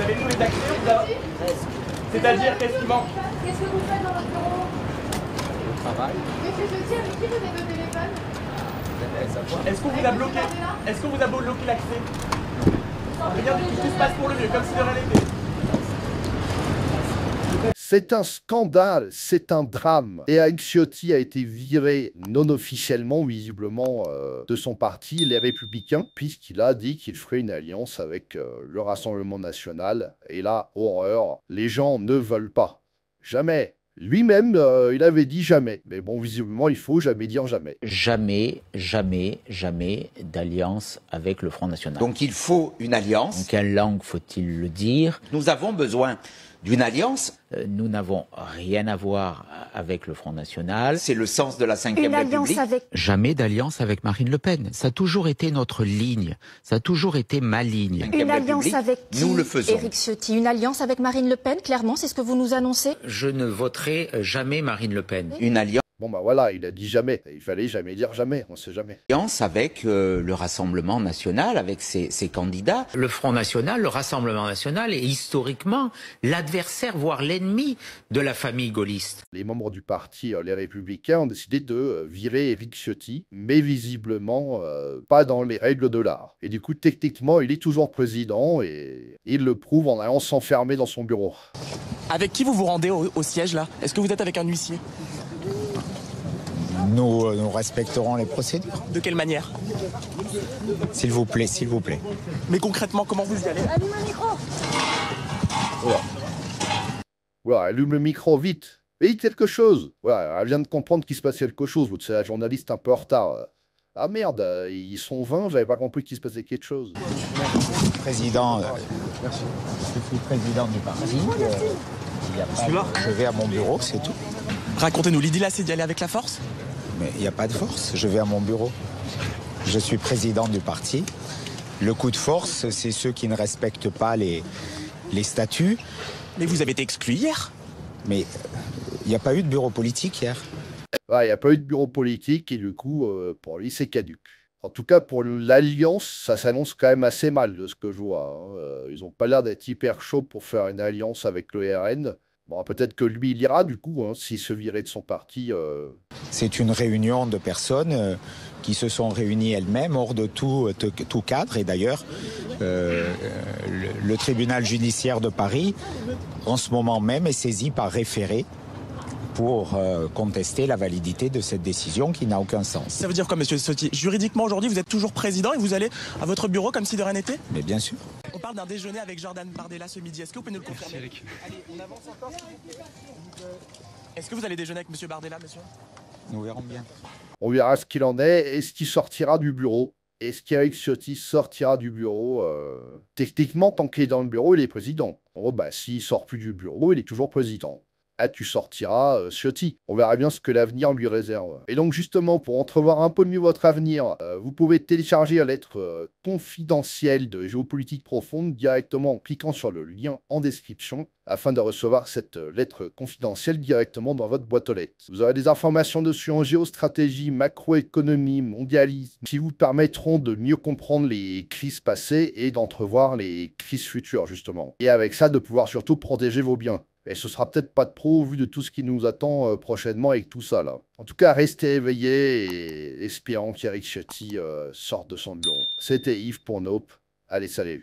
avez tous les accès ou pas? C'est-à-dire, qu'est-ce qui manque? Qu'est-ce que vous faites dans votre bureau? Le travail. Monsieur Ciotti, avec qui vous avez au téléphone? Est-ce qu'on vous a bloqué? Est-ce qu'on vous a bloqué l'accès? Rien du tout, tout se passe pour le mieux, comme si de rien n'était. C'est un scandale, c'est un drame. Et Éric Ciotti a été viré non officiellement, visiblement, de son parti, les Républicains, puisqu'il a dit qu'il ferait une alliance avec le Rassemblement National. Et là, horreur, les gens ne veulent pas. Jamais. Lui-même, il avait dit jamais. Mais bon, visiblement, il faut jamais dire jamais. Jamais, jamais, jamais d'alliance avec le Front National. Donc il faut une alliance. En quelle langue faut-il le dire? Nous avons besoin d'une alliance. Nous n'avons rien à voir avec le Front National. C'est le sens de la Ve République. Jamais d'alliance avec Marine Le Pen. Ça a toujours été notre ligne. Ça a toujours été ma ligne. Une alliance avec qui, nous le faisons. Éric Ciotti? Une alliance avec Marine Le Pen, clairement, c'est ce que vous nous annoncez? Je ne voterai jamais Marine Le Pen. Une alliance Bon, bah voilà, il a dit jamais. Il fallait jamais dire jamais, on sait jamais. avec le Rassemblement National, avec ses candidats. Le Front National, le Rassemblement National est historiquement l'adversaire, voire l'ennemi de la famille gaulliste. Les membres du parti, les Républicains, ont décidé de virer Éric Ciotti, mais visiblement pas dans les règles de l'art. Et du coup, techniquement, il est toujours président et il le prouve en allant s'enfermer dans son bureau. Avec qui vous vous rendez au siège là? Est-ce que vous êtes avec un huissier? Nous respecterons les procédures. De quelle manière? S'il vous plaît, s'il vous plaît. Mais concrètement, comment vous y allez? Allume un micro. Voilà, allume le micro vite. Et quelque chose. Voilà, elle vient de comprendre qu'il se passait quelque chose. Vous, c'est la journaliste un peu en retard. Ah merde, ils sont 20, j'avais pas compris qu'il se passait quelque chose. Président, merci. Je suis président du parti. Je vais à mon bureau, c'est tout. Racontez-nous, l'idée là, c'est d'y aller avec la force? Mais il n'y a pas de force, je vais à mon bureau. Je suis président du parti. Le coup de force, c'est ceux qui ne respectent pas les statuts. Mais vous avez été exclu hier? Mais il n'y a pas eu de bureau politique hier. Il n'y a pas eu de bureau politique et du coup, pour lui, c'est caduc. En tout cas, pour l'Alliance, ça s'annonce quand même assez mal de ce que je vois. Ils n'ont pas l'air d'être hyper chauds pour faire une alliance avec le RN. Bon, peut-être que lui, il ira du coup, s'il se virait de son parti. C'est une réunion de personnes qui se sont réunies elles-mêmes hors de tout cadre. Et d'ailleurs, le tribunal judiciaire de Paris, en ce moment même, est saisi par référé pour contester la validité de cette décision qui n'a aucun sens. Ça veut dire quoi, monsieur Ciotti? Juridiquement, aujourd'hui, vous êtes toujours président et vous allez à votre bureau comme si de rien n'était? Mais bien sûr. On parle d'un déjeuner avec Jordan Bardella ce midi. Est-ce que vous pouvez nous le confirmer? Allez, on avance encore. Est-ce que vous allez déjeuner avec monsieur Bardella, monsieur? Nous verrons bien. On verra ce qu'il en est. Est-ce qu'il sortira du bureau? Est-ce qu'Éric Ciotti sortira du bureau? Techniquement, tant qu'il est dans le bureau, il est président. S'il sort plus du bureau, il est toujours président. Ah, tu sortiras, Ciotti. On verra bien ce que l'avenir lui réserve. Et donc, justement, pour entrevoir un peu mieux votre avenir, vous pouvez télécharger la lettre confidentielle de Géopolitique Profonde directement en cliquant sur le lien en description afin de recevoir cette lettre confidentielle directement dans votre boîte aux lettres. Vous aurez des informations dessus en géostratégie, macroéconomie, mondialisme, qui vous permettront de mieux comprendre les crises passées et d'entrevoir les crises futures, justement. Et avec ça, de pouvoir surtout protéger vos biens. Et ce sera peut-être pas de pro au vu de tout ce qui nous attend prochainement avec tout ça là. En tout cas, restez éveillés et espérons qu'Éric Ciotti sorte de son bureau. C'était Yves pour Nope. Allez, salut.